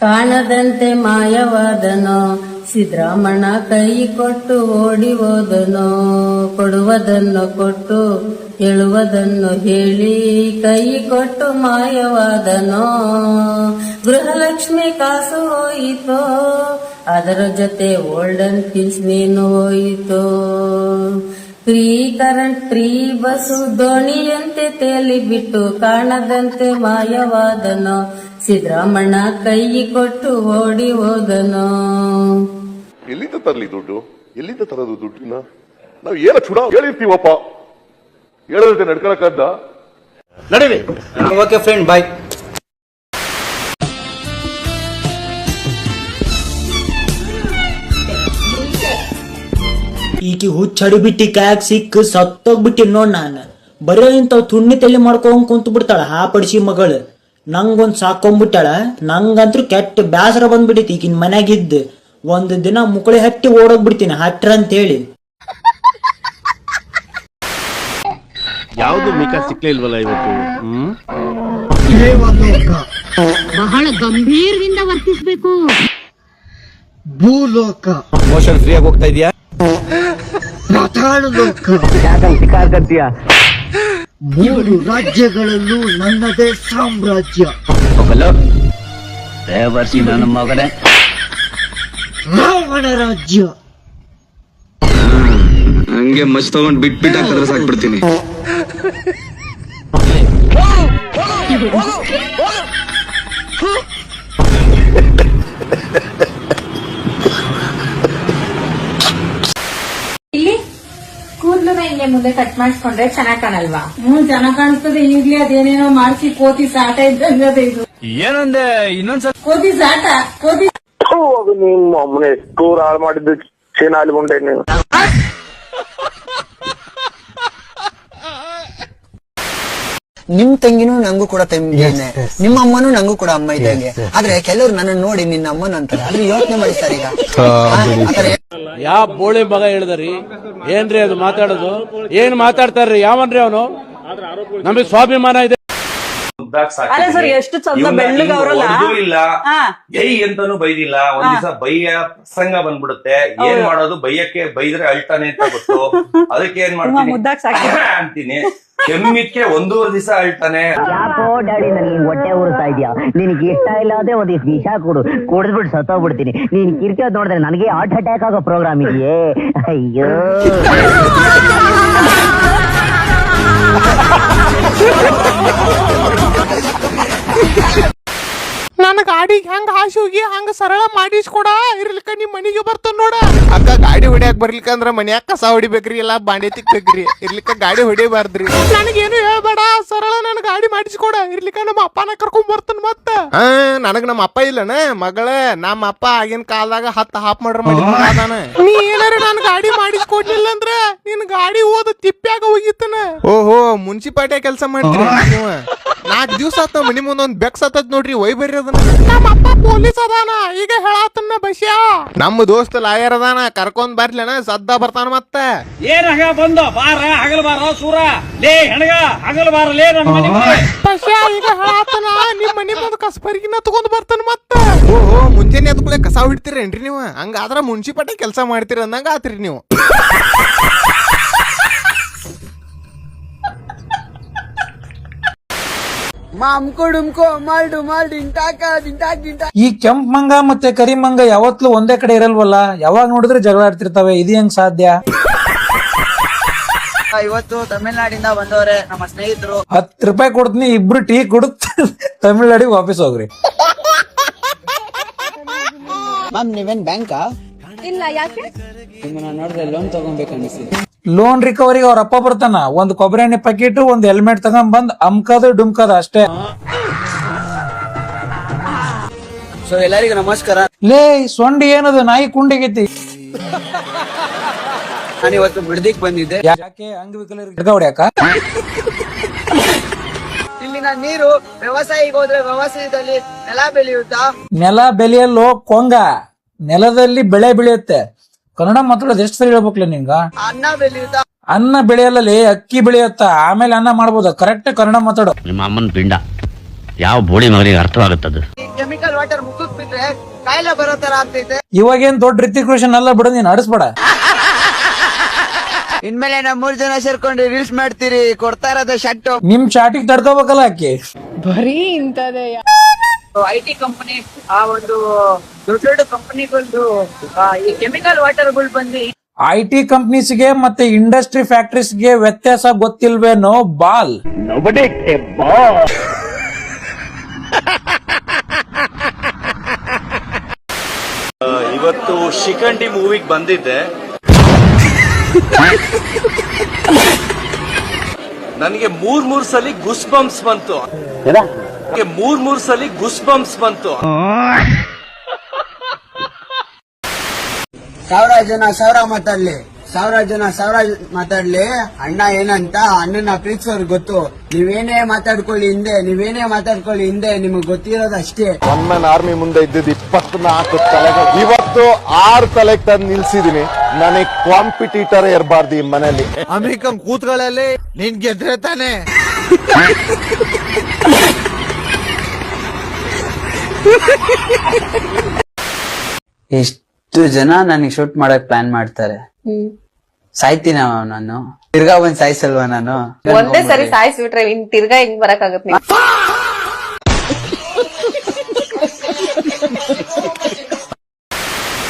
ಕಾಣದಂತೆ ಮಾಯವಾದನೋ ಸಿದ್ದರಾಮಣ್ಣ ಕೈ ಕೊಟ್ಟು ಓಡಿ ಹೋದನೋ. ಕೊಡುವುದನ್ನು ಕೊಟ್ಟು ಹೇಳುವುದನ್ನು ಹೇಳಿ ಕೈ ಕೊಟ್ಟು ಮಾಯವಾದನೋ. ಗೃಹಲಕ್ಷ್ಮಿ ಕಾಸು ಹೋಯಿತೋ, ಅದರ ಜೊತೆ ಓಲ್ಡನ್ ಪಿಂಚಣಿನೂ ಹೋಯಿತೋ. ಫ್ರೀ ಕರೆಂಟ್ ಫ್ರೀ ಬಸ್ಸು ದೋಣಿಯಂತೆ ತೇಲಿ ಬಿಟ್ಟು ಕಾಣದಂತೆ ಮಾಯವಾದನೋ. ಸಿದ್ದರಾಮಣ್ಣ ಕೈ ಕೊಟ್ಟು ಓಡಿ ಹೋದನೋ. ಎಲ್ಲಿಂದ ತರಲಿ ದುಡ್ಡು? ಎಲ್ಲಿಂದ ತರೋದು ದುಡ್ಡಿನ? ನಾವು ಏನ ಚುನಾವ್ ಹೇಳಿರ್ತೀವಪ್ಪ, ಹೇಳದಂತೆ ನಡ್ಕೊಳಕ್ಕಂತ ನಡೀರಿ. ಓಕೆ ಫ್ರೆಂಡ್, ಬಾಯ್. ಈಕಿ ಹುಚ್ಚಡಿ ಬಿಟ್ಟಿ ಕಾಯಕ್ ಸಿಕ್ಕ ಸತ್ತೋಗ್ಬಿಟ್ಟಿ ನೋಡ್. ನಾನು ಬರೀ ಇಂಥವ್ ತುಣ್ಣಿ ತಲೆ ಮಾಡ್ಕೊಂಡ್ ಕುಂತು ಬಿಡ್ತಾಳ ಹಾ ಪಡಿಸಿ ಮಗಳು. ನಂಗೊಂದ್ ಸಾಕೊಂಡ್ಬಿಟ್ಟಾಳ. ನಂಗಂತ್ರು ಕೆಟ್ಟ ಬ್ಯಾಸರ ಬಂದ್ಬಿಟ್ಟೈತಿ ಈಕಿನ ಮನ್ಯಾಗಿದ್ದು. ಒಂದ್ ದಿನ ಮುಕಳಿ ಹಟ್ಟಿ ಓಡೋಗ್ಬಿಡ್ತೀನಿ ಹಟ್ರ ಅಂತ ಹೇಳಿ. ಯಾವ್ದು ಮೀಕಾ ಸಿಕ್ಲೇ ಇಲ್ವಲ್ಲ ಇವತ್ತು. ಬಹಳ ಗಂಭೀರದಿಂದ ವರ್ತಿಸ್ಬೇಕು. ಭೂಲೋಕ ಮೋಷನ್ ಫ್ರೀ ಆಗಿ ಹೋಗ್ತಾ ಇದೀಯಾ? ಪಾತಾಳ ಲೋಕ. ಮೂರು ರಾಜ್ಯಗಳಲ್ಲೂ ನನ್ನದೇ ಸಾಮ್ರಾಜ್ಯ. ನನ್ನ ಮಗನೇ ರಾವಣ ರಾಜ್ಯ. ಹಂಗೆ ಮಚ್ ತಗೊಂಡ್ ಬಿಟ್ ಹಾಕಿದ್ರೆ ಸಾಕ್ಬಿಡ್ತೀನಿ. ಇಲ್ಲಿ ಕೂದಲನ್ನ ಇಲ್ಲೇ ಮುಂದೆ ಕಟ್ ಮಾಡಿಸ್ಕೊಂಡ್ರೆ ಚೆನ್ನಾಗ್ ಕಾಣಲ್ವಾ? ಚೆನ್ನಾಗ್ ಕಾಣಿಸ್ತದೆ. ಈಗ್ಲೇ ಅದೇನೇನೋ ಮಾಡಿಸಿ ಕೋತಿ ಸಾಟ ಇದ್ದಂಗ ಇದು. ಏನಂದೆ ಇನ್ನೊಂದ್ಸಲ? ಕೋತಿ ಸಾಟ, ಕೋತಿ. ನಿಮ್ಮ ಅಮ್ಮನೆ ಟೂರ್ ಹಾಳು ಮಾಡಿದ್ದು ಚೀನಾಲಿ ಮುಂಡೆ ನೀವು. ನಿಮ್ ತಂಗಿನೂ ನಂಗೂ ಕೂಡ ತಂಗಿನೇ, ನಿಮ್ಮ ಅಮ್ಮನೂ ನಂಗೂ ಕೂಡ ಅಮ್ಮ ಇದ್ದಂಗೆ. ಆದ್ರೆ ಕೆಲವ್ರು ನನ್ನ ನೋಡಿ ನಿನ್ನ ಅಮ್ಮನ ಅಂತಾರೆ. ಆದ್ರೆ ಯೋಚನೆ ಮಾಡಿಸ್ತಾರೆ ಈಗ. ಯಾವ ಬೋಳಿ ಮಗ ಹೇಳಿದ್ರಿ? ಏನ್ರಿ ಅದು ಮಾತಾಡೋದು? ಏನ್ ಮಾತಾಡ್ತಾರ್ರಿ? ಯಾವನ್ರಿ ಅವನು? ನಮಗೆ ಸ್ವಾಭಿಮಾನ ಇದೆ. ಎಷ್ಟು ಚಂದ ಬೆಳ್ಳಗ ಅವರಲ್ಲ. ಇಲ್ಲ ಜೈ ಅಂತಾನು ಬೈದಿಲ್ಲ. ಒಂದ್ ದಿವಸ ಬೈಯ ಪ್ರಸಂಗ ಬಂದ್ಬಿಡುತ್ತೆ. ಏನ್ ಮಾಡೋದು? ಬೈಯಕ್ಕೆ ಬೈದ್ರೆ ಅಳ್ತಾನೆ ಅಂತ ಗೊತ್ತು. ಅದಕ್ಕೆ ಏನ್ ಮಾಡ್ತೀನಿ ಅಂತೀನಿ. ಕೆಮ್ಮಿಕ್ಕೆ 1.5 ದಿವಸ ಅಳ್ತಾನೆ. ಯಾಕೋ ಡ್ಯಾಡಿ ನನಗೆ ಹೊಟ್ಟೆ ಉರಿಸ್ತಾ ಇದೆಯಾ? ನಿನಗೆ ಇಷ್ಟ ಇಲ್ಲ ಅದೇ ಒಂದ್ ವಿಷ ಕುಡಿದ್ಬಿಟ್ಟು ಸತ್ತೋಗ್ಬಿಡ್ತೀನಿ. ನೀನ್ ಕಿರ್ಕೋದ್ ನೋಡಿದ್ರೆ ನನಗೆ ಹಾರ್ಟ್ ಅಟ್ಯಾಕ್ ಆಗೋ ಪ್ರೋಗ್ರಾಮ್ ಇದೆಯೇ? ಅಯ್ಯೋ, ನನ್ನ ಗಾಡಿಗೆ ಹೆಂಗ ಹಾಸಿ ಹೋಗಿ ಹಂಗ ಸರಳ ಮಾಡಿಸ್ಕೊಡ. ಇರ್ಲಿಕ್ಕ ನಿಮ್ ಮನಿಗೆ ಬರ್ತಾನ ನೋಡ. ಅಕ್ಕ ಗಾಡಿ ಹೊಡ್ಯಾಕ್ ಬರ್ಲಿಕ್ಕಂದ್ರ ಮನ್ಯಾಗ ಕಸ ಹೊಡಿಬೇಕ್ರಿ, ಎಲ್ಲಾ ಬಾಂಡೆ ತಿಕ್ಬೇಕ್ರಿ. ಇರ್ಲಿಕ್ಕ ಗಾಡಿ ಹೊಡಿಬಾರ್ದ್ರಿ. ನನಗೇನು ಹೇಳ್ಬೇಡ, ಸರಳ ನನ್ ಗಾಡಿ ಮಾಡಿಸ್ಕೊಡ. ಇರ್ಲಿಕ್ಕ ನಮ್ಮ ಅಪ್ಪನ ಕರ್ಕೊಂಡ್ ಬರ್ತಾನ ಮತ್ತ. ನನಗ್ ನಮ್ಮ ಅಪ್ಪ ಇಲ್ಲನ ಮಗಳ? ನಮ್ಮ ಅಪ್ಪ ಆಗಿನ ಕಾಲದಾಗ 10 ಹಾಪ್ ಮಾಡ್ರ ಮಾಡಿದಾನ. ನೀ ಏನಾರ ನನ್ ಗಾಡಿ ಮಾಡಿಸ್ಕೊಡ್ಲಿಲ್ಲ ಅಂದ್ರ ನಿನ್ ಗಾಡಿ ಓದ ತಿಪ್ಪ್ಯಾಗ ಹೋಗಿತ್ತನ. ಓಹೋ, ಮುನ್ಸಿಪಾಲ್ಟಿ ಕೆಲಸ ಮಾಡ್ತೀರಿ ನೀವು? 4 ದಿವಸ ಆತ ಮನಿ ಮುಂದ ಒಂದ್ ಬೆಕ್ಸ್ ಆತದ್ ನೋಡ್ರಿ, ಒಯ್ ಬರ್ರಿ ಅದನ್ನ. ನಮ್ಮ ಅಪ್ಪ ಪೊಲೀಸ್ ಅದಾನ, ಈಗ ಹೇಳತ್ತನ್ನ ಬಸ್ಯಾ. ನಮ್ಮ ದೋಸ್ತ ಲಾಯರ್ ಅದಾನ, ಕರ್ಕೊಂಡ್ ಬರ್ಲಿನ ಸದ್ದ ಬರ್ತಾನ ಮತ್ತ. ಏನ್ ಬಂದ ಬಾರ ಹಗಲ್ ಬಾರ ಸೂರ ಲೇ ಹೆಣಗ ಹಗಲ್ ಬಾರಲೇ ನನ್ನ ಮನೆ ಬಸ್ಯಾ. ಈಗ ಹೇಳತ್ತನ ನಿಮ್ ಮನಿ ಮುಂದ ಕಸ್ಬರ್ಗಿನ ತಗೊಂಡ್ ಬರ್ತಾನ ಮತ್ತ. ಓಹೋ, ಮುಂಜಾನೆ ಅದ್ ಕಸ ಹೊಡಿತೀರೇನ್ರಿ ನೀವು? ಹಂಗಾದ್ರ ಮುನ್ಸಿಪಾಲ್ಟಿ ಕೆಲಸ ಮಾಡ್ತೀರಿ ಅಂದಂಗ ಆತ್ರಿ ನೀವು. ಈ ಕೆಂಪ್ ಮಂಗ ಮತ್ತೆ ಕರಿ ಮಂಗ ಯಾವತ್ಲೂ ಒಂದೇ ಕಡೆ ಇರಲ್ವಲ್ಲ. ಯಾವಾಗ ನೋಡಿದ್ರೆ ಜಗಳ ಆಡ್ತಿರ್ತಾವೆ. ಇದು ಹೆಂಗ್ ಸಾಧ್ಯ? ಇವತ್ತು ತಮಿಳ್ನಾಡಿಂದ ಬಂದವ್ರೆ ನಮ್ಮ ಸ್ನೇಹಿತರು. 10 ರೂಪಾಯಿ ಕೊಡ್ತೀನಿ, ಇಬ್ರು ಟೀ ಕುಡಿದ್ ತಮಿಳ್ನಾಡಿಗೆ ವಾಪಸ್ ಹೋಗ್ರಿ. ಮ್ಯಾಮ್, ನೀವೇನ್ ಬ್ಯಾಂಕಾ? ಇಲ್ಲ, ಯಾಕೆ? ನಿಮ್ಮನ್ನ ನೋಡಿದ್ರೆ ಲೋನ್ ತಗೊಬೇಕನ್ನಿಸಿದೆ. ಲೋನ್ ರಿಕವರಿಗೆ ಅವ್ರ ಅಪ್ಪ ಬರ್ತಾನ. ಒಂದ್ ಕೊಬ್ಬರಿ ಎಣ್ಣೆ ಪ್ಯಾಕೆಟ್, ಒಂದ್ ಹೆಲ್ಮೆಟ್ ತಗೊಂಡ್ ಬಂದ್ ಅಮ್ಕದ ಡುಮ್ಕದ ಅಷ್ಟೇ. ಸೊ ಎಲ್ಲರಿಗೂ ನಮಸ್ಕಾರ. ಲೇ ಸೊಂಡಿ ಏನದು? ನಾಯಿ ಕುಂಡಿಗೈತಿ. ನಾನು ಇವತ್ತು ಬಿಡದಿಕ್ ಬಂದಿದ್ದೆ. ಯಾಕೆ? ಅಂಗವಿಕಲರಿಗೆ ಹೊಡ್ಯಾಕ? ಇಲ್ಲಿನ ನೀರು ವ್ಯವಸಾಯಿಗೆ ಹೋದ್ರೆ ವ್ಯವಸಾಯದಲ್ಲಿ ನೆಲ ಬೆಳೆಯುತ್ತಾ? ನೆಲ ಬೆಳೆಯಲ್ಲೋ ಕೊಂಗ, ನೆಲದಲ್ಲಿ ಬೆಳೆ ಬೆಳೆಯುತ್ತೆ. ಕನ್ನಡ ಮಾತಾಡೋದು ಎಷ್ಟು ಸರಿ ಹೇಳ್ಬೇಕಲ್ಲ ನಿಂಗ? ಅನ್ನ ಬೆಳೆಯುತ್ತಾ? ಅನ್ನ ಬೆಳೆಯಲ್ಲೇ ಅಕ್ಕಿ ಬೆಳೆಯುತ್ತ, ಆಮೇಲೆ ಅನ್ನ ಮಾಡ್ಬೋದ. ಕರೆಕ್ಟ್ ಕನ್ನಡ ಮಾತಾಡೋ. ನಿಮ್ಮ ಅಮ್ಮನ ಪಿಂಡ ಯಾವ ಬೋಳಿ ಮಗನಿಗೆ ಅರ್ಥವಾಗುತ್ತದು? ಕೆಮಿಕಲ್ ವಾಟರ್ ಮುಖಕ್ ಬಿಟ್ರೆ ಕಾಯಿಲೆ ಬರೋ ತರ ಆಗ್ತೈತೆ. ಇವಾಗೇನ್ ದೊಡ್ಡ ರಿತಿಕ್ ರೋಷನ್ ಅಲ್ಲ ಬಿಡು, ನೀನ್ ಆಡಿಸ್ಬೇಡ. ಇನ್ಮೇಲೆ ನಾವ್ 3 ಜನ ಸೇರ್ಕೊಂಡು ರೀಲ್ಸ್ ಮಾಡ್ತೀರಿ, ಕೊಡ್ತಾ ಇರೋದು ಶರ್ಟ್. ನಿಮ್ ಚಾಟಿಗೆ ತಡ್ಕೋಬೇಕಲ್ಲ ಆಕಿ. ಬರೀ ಇಂತದೇ IT ಕಂಪನಿ ಆ ಒಂದು ದೊಡ್ಡ ದೊಡ್ಡ ಕಂಪನಿಗಳದ್ದು ಈ ಕೆಮಿಕಲ್ ವಾಟರ್ಗಳು ಬಂದು IT ಕಂಪ್ನೀಸ್ಗೆ ಮತ್ತೆ ಇಂಡಸ್ಟ್ರಿ ಫ್ಯಾಕ್ಟ್ರೀಸ್ಗೆ ವ್ಯತ್ಯಾಸ ಗೊತ್ತಿಲ್ವೇನೋ ಬಾಲ್. ಇವತ್ತು ಶಿಖಂಡಿ ಮೂವಿಗೆ ಬಂದಿದ್ದೆ. ನನಗೆ ಮೂರ್ ಸಲಿ ಗುಸ್ ಬಂಪ್ಸ್ ಬಂತು. ಮೂರ್ ಸಲಿ ಗುಸ್ ಬಂಪ್ಸ್ ಬಂತು. 1000 ಜನ 1000 ಮಾತಾಡ್ಲಿ, 1000 ಜನ 1000 ಮಾತಾಡ್ಲಿ. ಅಣ್ಣ ಏನಂತ ಅಣ್ಣನ ಪ್ರೀತಿಸೋರ್ ಗೊತ್ತು. ನೀವೇನೇ ಮಾತಾಡ್ಕೊಳ್ಳಿ ಹಿಂದೆ ನಿಮಗ್ ಗೊತ್ತಿರೋದು ಅಷ್ಟೇ. ಒನ್ ಮ್ಯಾನ್ ಆರ್ಮಿ ಮುಂದೆ ಇದ್ದಿದ್ದು 24 ತಲೆಗಳು, ಇವತ್ತು 6 ತಲೆಗೆ ತಂದು ನಿಲ್ಸಿದೀನಿ. ನನಗೆ ಕಾಂಪಿಟೀಟರ್ ಇರಬಾರ್ದು ಈ ಮನೇಲಿ. ಅಮೆರಿಕನ್ ಕೂತ್ಗಳಲ್ಲಿ ನೀನ್ ಗೆದ್ರೆ ತಾನೆ. ಎಷ್ಟು ಜನ ನನಗೆ ಶೂಟ್ ಮಾಡಕ್ ಪ್ಲಾನ್ ಮಾಡ್ತಾರೆ. ಸಾಯ್ತೀನ ನಾನು, ತಿರ್ಗಾ ಒಂದ್ ಸಾಯ್ಸಲ್ವಾ ನಾನು? ಒಂದೇ ಸರಿ ಸಾಯಿಸ್ಬಿಟ್ರೆ ಇನ್ ತಿರ್ಗಾ ಹಿಂಗ್ ಬರಕ್ ಆಗತ್ತೆ?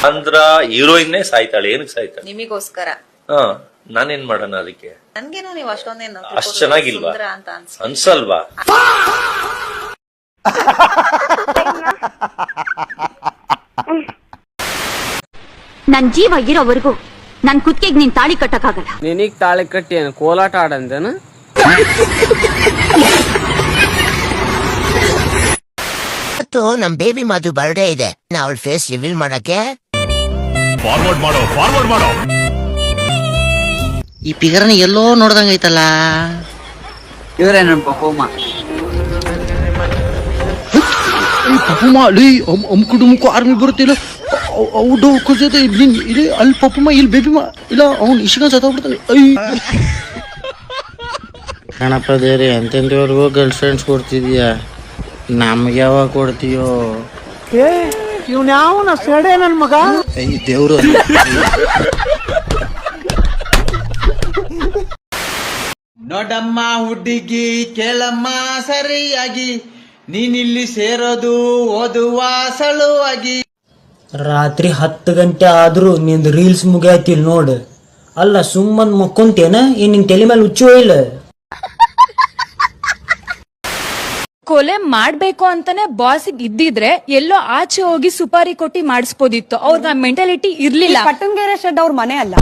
ಅಂದ್ರ ಹೀರೋಯಿನ್ನೇ ಸಾಯ್ತಾಳೆ. ಏನಕ್ಕೆ ಸಾಯ್ತಾಳೆ? ನಿಮಗೋಸ್ಕರ. ನಾನೇನ್ ಮಾಡೋಣ ಅದಕ್ಕೆ? ನನ್ಗೇನೋ ನೀವು ಅಷ್ಟೊಂದೇನು ಅಷ್ಟ್ ಚೆನ್ನಾಗಿಲ್ವಾ ಅನ್ಸಲ್ವಾ? ನನ್ ಜೀವ ಇರೋವರೆಗೂ ನನ್ ಕುತ್ತಿಗೆಗ್ ನೀನ್ ತಾಳಿ ಕಟ್ಟಕ್ಕಾಗಲ್ಲ. ನಿನಗ್ ತಾಳಿ ಕಟ್ಟಿ ಏನು ಕೋಲಾಟ ಆಡಂದೇನ? ನಮ್ ಬೇಬಿ ಮಧು ಬರ್ಡೇ ಇದೆ. ಅವಳ ಫೇಸ್ ರಿವೀಲ್ ಮಾಡಕ್ಕೆ ಫಾರ್ವರ್ಡ್ ಮಾಡೋ. ಈ ಪಿಗರ್ನ ಎಲ್ಲೋ ನೋಡ್ದಂಗೈತಲ್ಲ. ಇವ್ರೆ ನನ್ ಪಪ್ಪಮ್ಮ. ಅಮ್ಕುಡುಮ್ಕು ಆರ್ಮಿ ಬರುತ್ತಿಲ್ಲ. ಔಡು ಇಲ್ಲಿ ಅಲ್ಲಿ ಪಪ್ಪಮ್ಮ ಇಲ್ಲಿ ಬೇಬಿಮ್ಮ ಇಲ್ಲ, ಅವ್ನು ಇಷ್ಟ ಸತ್ತೋಗ್ಬಿಡ್ತಾನೆ. ಕಣಪ್ಪ ದೇವ್ರಿ, ಎಂತೆಂತವ್ರಿಗೂ ಗರ್ಲ್ ಫ್ರೆಂಡ್ಸ್ ಕೊಡ್ತಿದ್ಯಾ, ನಮ್ಗೆ ಯಾವಾಗ ಕೊಡ್ತೀಯೋ? ಇವ್ನ್ಯಾವನ ಸೆಡೆ ನನ್ ಮಗ. ದೇವ್ರು ನೋಡಮ್ಮ ಹುಡುಗಿ ಕೇಳಮ್ಮ ಸರಿಯಾಗಿ, ನೀನಿಲ್ಲಿ ಸೇರೋದು ಓದುವ ಸಲುವಾಗಿ. ರಾತ್ರಿ 10 ಗಂಟೆ ಆದ್ರೂ ನಿಂದ್ ರೀಲ್ಸ್ ಮುಗಿಯತಿಲ್ ನೋಡ್. ಅಲ್ಲ ಸುಮ್ಮನ್ ಮಕ್ಕೊಂತೇನ, ಏನ್ ನಿನ್ ತಲೆ ಮೇಲೆ ಹುಚ್ಚು ಇಲ್ಲ? ಕೊಲೆ ಮಾಡ್ಬೇಕು ಅಂತಾನೆ ಬಾಸಿಗೆ ಇದ್ದಿದ್ರೆ ಎಲ್ಲೋ ಆಚೆ ಹೋಗಿ ಸುಪಾರಿ ಕೊಟ್ಟಿ ಮಾಡಿಸ್ಬೋದಿತ್ತು. ಅವ್ರ ಮೆಂಟಾಲಿಟಿ ಇರ್ಲಿಲ್ಲ. ಕಟ್ಟಂಗೆರೆ ಶೆಡ್ ಅವ್ರ ಮನೆ ಅಲ್ಲ.